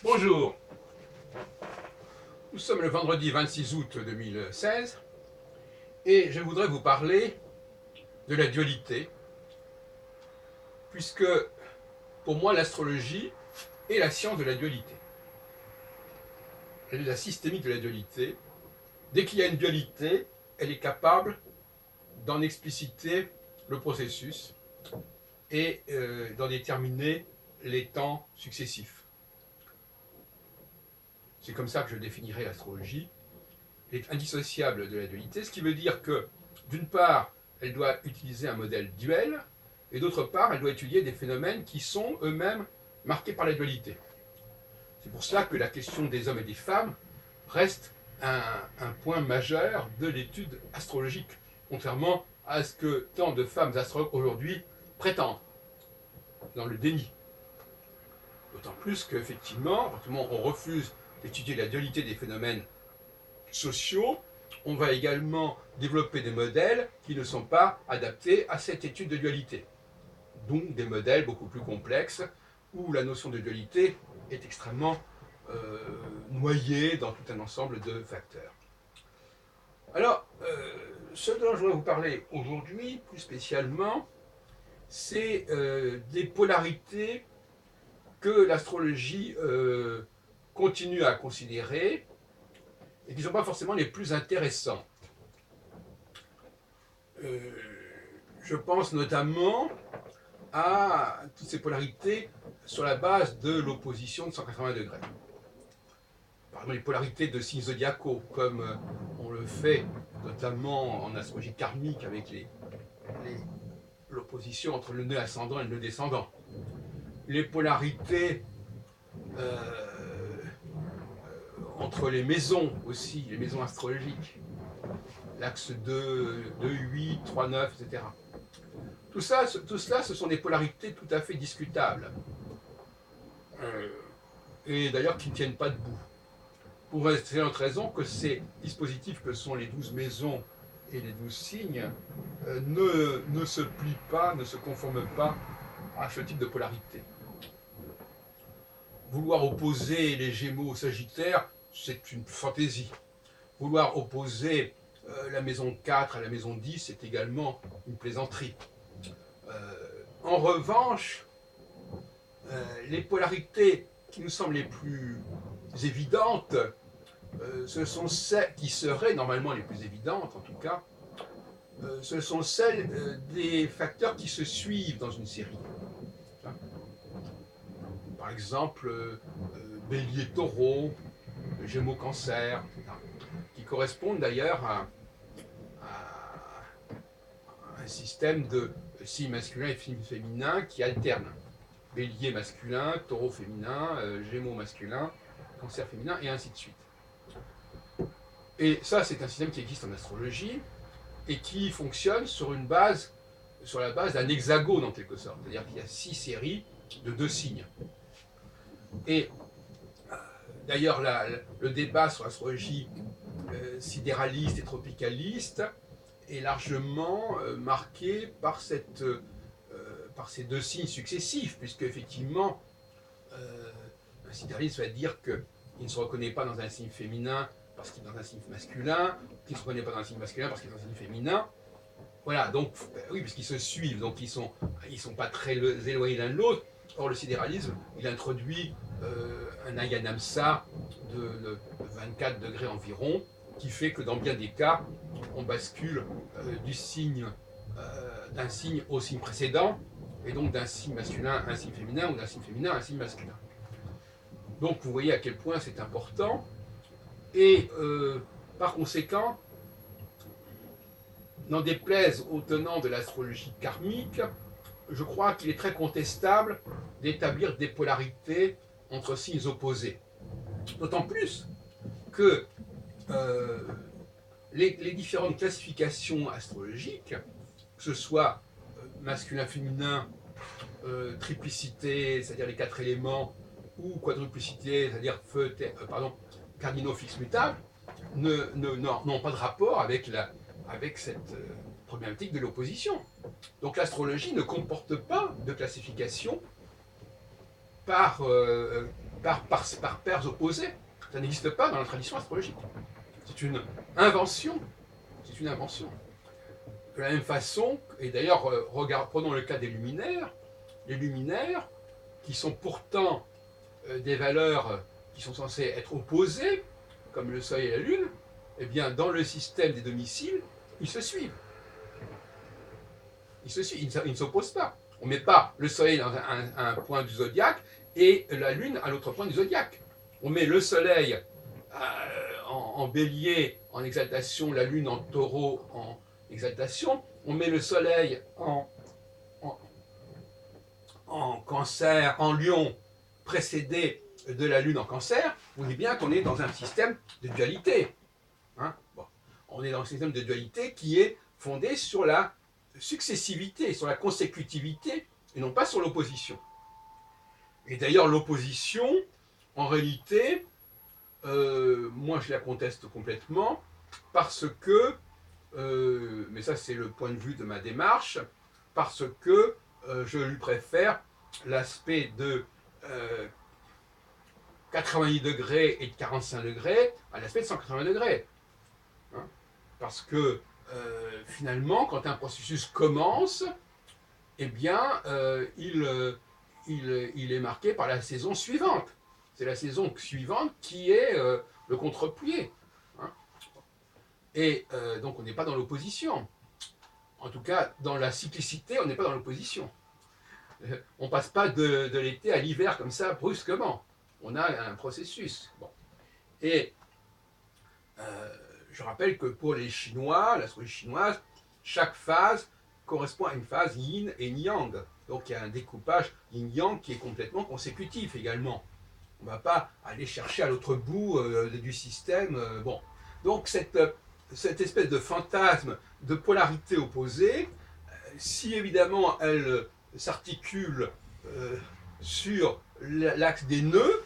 Bonjour, nous sommes le vendredi 26 août 2016 et je voudrais vous parler de la dualité, puisque pour moi l'astrologie est la science de la dualité. Elle est la systémique de la dualité. Dès qu'il y a une dualité, elle est capable d'en expliciter le processus et d'en déterminer les temps successifs. C'est comme ça que je définirais l'astrologie. Elle est indissociable de la dualité, ce qui veut dire que, d'une part, elle doit utiliser un modèle duel, et d'autre part, elle doit étudier des phénomènes qui sont eux-mêmes marqués par la dualité. C'est pour cela que la question des hommes et des femmes reste un point majeur de l'étude astrologique, contrairement à ce que tant de femmes astrologues aujourd'hui prétendent, dans le déni. D'autant plus qu'effectivement, à partir du moment où on refuse d'étudier la dualité des phénomènes sociaux, on va également développer des modèles qui ne sont pas adaptés à cette étude de dualité. Donc des modèles beaucoup plus complexes, où la notion de dualité est extrêmement noyée dans tout un ensemble de facteurs. Alors, ce dont je voudrais vous parler aujourd'hui, plus spécialement, c'est des polarités que l'astrologie continue à considérer et qui ne sont pas forcément les plus intéressantes. Je pense notamment à toutes ces polarités sur la base de l'opposition de 180 degrés. Par exemple, les polarités de signes zodiacaux, comme on le fait notamment en astrologie karmique avec l'opposition entre le nœud ascendant et le nœud descendant. Les polarités entre les maisons aussi, les maisons astrologiques, l'axe 2, 8, 3, 9, etc. Tout cela, ce sont des polarités tout à fait discutables. Et d'ailleurs qui ne tiennent pas debout. Pour excellente raison que ces dispositifs que sont les 12 maisons et les 12 signes ne se plient pas, ne se conforment pas à ce type de polarité. Vouloir opposer les Gémeaux au Sagittaire, c'est une fantaisie. Vouloir opposer la maison 4 à la maison 10, c'est également une plaisanterie. En revanche, les polarités qui nous semblent les plus évidentes, ce sont celles qui seraient normalement les plus évidentes en tout cas, ce sont celles des facteurs qui se suivent dans une série. Par exemple, Bélier-Taureau, Gémeaux-Cancer, qui correspondent d'ailleurs à un système de signes masculins et signes féminins qui alternent. Bélier masculin, Taureau féminin, Gémeaux masculin, Cancer féminin, et ainsi de suite. Et ça, c'est un système qui existe en astrologie et qui fonctionne sur la base d'un hexagone en quelque sorte. C'est-à-dire qu'il y a 6 séries de 2 signes. Et d'ailleurs, le débat sur l'astrologie sidéraliste et tropicaliste est largement marqué par ces 2 signes successifs, puisque effectivement, un sidéraliste va dire qu'il ne se reconnaît pas dans un signe féminin parce qu'il est dans un signe masculin, qu'il ne se reconnaît pas dans un signe masculin parce qu'il est dans un signe féminin. Voilà, donc, oui, puisqu'ils se suivent, donc ils sont pas très éloignés l'un de l'autre. Or, le sidéralisme, il introduit un ayanamsa de 24 degrés environ, qui fait que dans bien des cas, on bascule d'un signe au signe précédent, et donc d'un signe masculin à un signe féminin, ou d'un signe féminin à un signe masculin. Donc vous voyez à quel point c'est important, et par conséquent, n'en déplaise aux tenants de l'astrologie karmique, je crois qu'il est très contestable d'établir des polarités entre signes opposés. D'autant plus que les différentes classifications astrologiques, que ce soit masculin-féminin, triplicité, c'est-à-dire les 4 éléments, ou quadruplicité, c'est-à-dire cardinaux fixes mutables, n'ont pas de rapport avec cette problématique de l'opposition. Donc l'astrologie ne comporte pas de classification par paires opposées. Ça n'existe pas dans la tradition astrologique. C'est une invention. C'est une invention. De la même façon, et d'ailleurs, prenons le cas des luminaires. Les luminaires, qui sont pourtant des valeurs qui sont censées être opposées, comme le Soleil et la Lune, eh bien, dans le système des domiciles, ils se suivent. Ils ne s'opposent pas. On ne met pas le Soleil dans un point du zodiaque et la Lune à l'autre point du zodiaque. On met le Soleil en bélier, en exaltation, la Lune en taureau, en exaltation. On met le Soleil en cancer, en lion, précédé de la Lune en cancer. Vous voyez bien qu'on est dans un système de dualité. Hein, bon. On est dans un système de dualité qui est fondé sur la successivité, sur la consécutivité, et non pas sur l'opposition. Et d'ailleurs, l'opposition, en réalité, moi je la conteste complètement, parce que, mais ça c'est le point de vue de ma démarche, parce que je lui préfère l'aspect de 90 degrés et de 45 degrés à l'aspect de 180 degrés. Hein, parce que finalement, quand un processus commence, eh bien, il est marqué par la saison suivante. C'est la saison suivante qui est le contre-pied. Hein. Et donc, on n'est pas dans l'opposition. En tout cas, dans la cyclicité, on n'est pas dans l'opposition. On ne passe pas de l'été à l'hiver comme ça, brusquement. On a un processus. Bon. Et je rappelle que pour les Chinois, l'astrologie chinoise, chaque phase correspond à une phase yin et yang. Donc il y a un découpage yin-yang qui est complètement consécutif également. On ne va pas aller chercher à l'autre bout du système. Bon. Donc cette espèce de fantasme de polarité opposée, si évidemment elle s'articule sur l'axe des nœuds,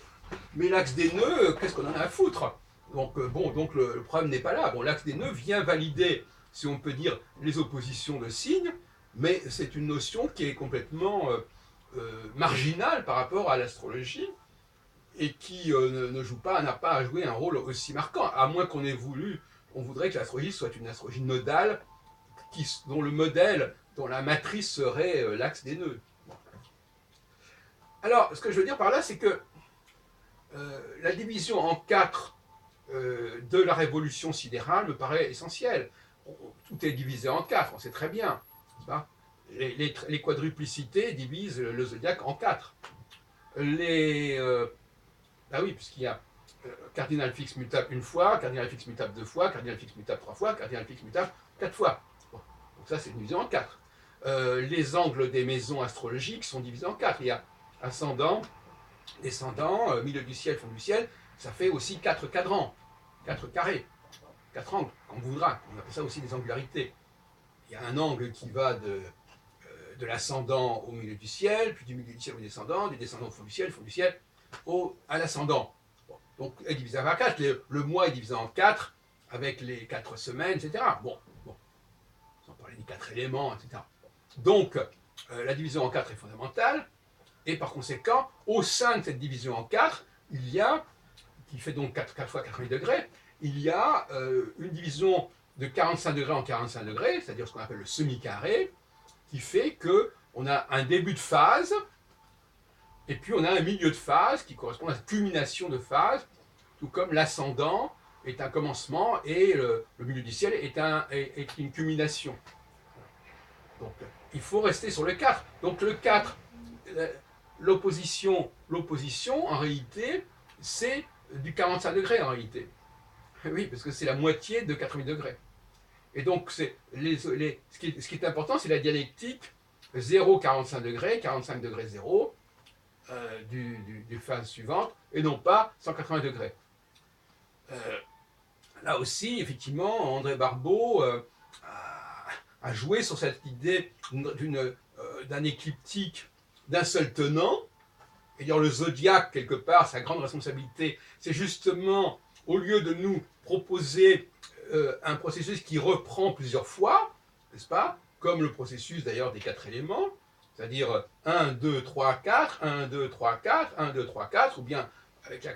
mais l'axe des nœuds, qu'est-ce qu'on en a à foutre? Donc, donc le problème n'est pas là. Bon, l'axe des nœuds vient valider, si on peut dire, les oppositions de signes, mais c'est une notion qui est complètement marginale par rapport à l'astrologie et qui ne joue pas, n'a pas à jouer un rôle aussi marquant, à moins qu'on ait voulu, on voudrait que l'astrologie soit une astrologie nodale, dont le modèle, dont la matrice serait l'axe des nœuds. Bon. Alors, ce que je veux dire par là, c'est que la division en 4 de la révolution sidérale me paraît essentielle. Tout est divisé en 4, on sait très bien. Les quadruplicités divisent le zodiaque en 4. Ah oui, puisqu'il y a cardinal fixe mutable une fois, cardinal fixe mutable 2 fois, cardinal fixe mutable 3 fois, cardinal fixe mutable 4 fois. Bon. Donc ça, c'est divisé en 4. Les angles des maisons astrologiques sont divisés en 4. Il y a ascendant, descendant, milieu du ciel, fond du ciel. Ça fait aussi 4 cadrans, 4 carrés, 4 angles, comme on voudra. On appelle ça aussi des angularités. Il y a un angle qui va de l'ascendant au milieu du ciel, puis du milieu du ciel au descendant au fond du ciel à l'ascendant. Bon, donc, est divisé par 4. Le mois est divisé en 4, avec les 4 semaines, etc. Bon. Sans parler des 4 éléments, etc. Donc, la division en 4 est fondamentale, et par conséquent, au sein de cette division en 4, il y a, qui fait donc 4 fois 80 degrés, il y a une division de 45 degrés en 45 degrés, c'est-à-dire ce qu'on appelle le semi-carré, qui fait qu'on a un début de phase, et puis on a un milieu de phase qui correspond à la culmination de phase, tout comme l'ascendant est un commencement et le milieu du ciel est une culmination. Donc il faut rester sur le 4. Donc le 4, l'opposition en réalité, c'est du 45 degrés en réalité. Oui, parce que c'est la moitié de 80 degrés. Et donc, ce qui est important, c'est la dialectique 0, 45 degrés, 45 degrés 0, du phase suivante, et non pas 180 degrés. Là aussi, effectivement, André Barbeau a joué sur cette idée d'un écliptique d'un seul tenant. Et dire le zodiaque, quelque part, sa grande responsabilité, c'est justement, au lieu de nous proposer un processus qui reprend plusieurs fois, n'est-ce pas, comme le processus d'ailleurs des 4 éléments, c'est-à-dire 1, 2, 3, 4, 1, 2, 3, 4, 1, 2, 3, 4, ou bien avec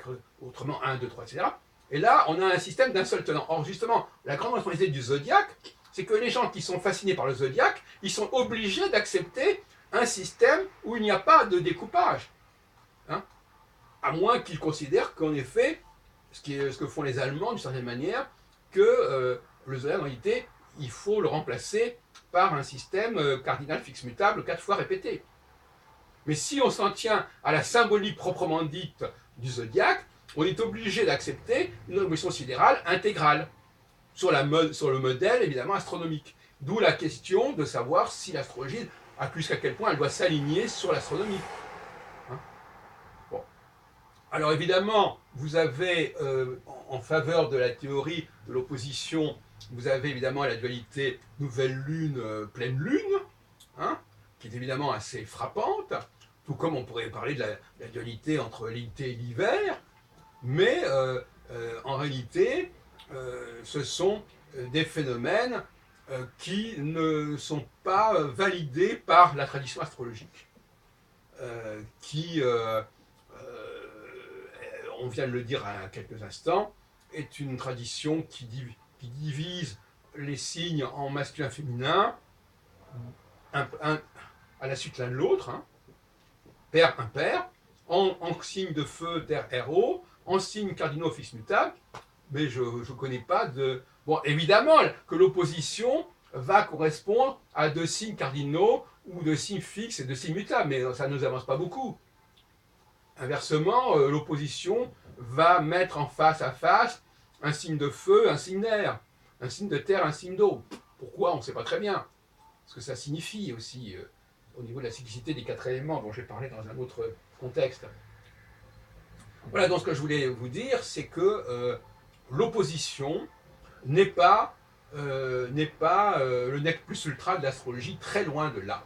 autrement 1, 2, 3, etc. Et là, on a un système d'un seul tenant. Or, justement, la grande responsabilité du zodiaque, c'est que les gens qui sont fascinés par le zodiaque, ils sont obligés d'accepter un système où il n'y a pas de découpage. Hein, à moins qu'ils considèrent qu'en effet, ce que font les Allemands d'une certaine manière, que le zodiaque, en réalité, il faut le remplacer par un système cardinal fixe mutable 4 fois répété. Mais si on s'en tient à la symbolique proprement dite du zodiaque, on est obligé d'accepter une révolution sidérale intégrale, sur le modèle évidemment astronomique. D'où la question de savoir si l'astrologie, jusqu'à quel point elle doit s'aligner sur l'astronomie. Hein, bon. Alors évidemment, vous avez en faveur de la théorie de l'opposition, vous avez évidemment la dualité nouvelle lune, pleine lune, hein, qui est évidemment assez frappante, tout comme on pourrait parler de la dualité entre l'été et l'hiver, mais en réalité, ce sont des phénomènes qui ne sont pas validés par la tradition astrologique, qui, on vient de le dire à quelques instants, est une tradition qui divise les signes en masculin-féminin, à la suite l'un de l'autre, hein, pair impair, en signes de feu, terre, aéro, en signes cardinaux fixes mutables, mais je ne connais pas de... Bon, évidemment que l'opposition va correspondre à 2 signes cardinaux ou 2 signes fixes et 2 signes mutables, mais ça ne nous avance pas beaucoup. Inversement, l'opposition va mettre en face à face un signe de feu, un signe d'air, un signe de terre, un signe d'eau. Pourquoi? On ne sait pas très bien. Ce que ça signifie aussi au niveau de la cyclicité des 4 éléments dont j'ai parlé dans un autre contexte. Voilà, donc ce que je voulais vous dire, c'est que l'opposition n'est pas le nec plus ultra de l'astrologie, très loin de là.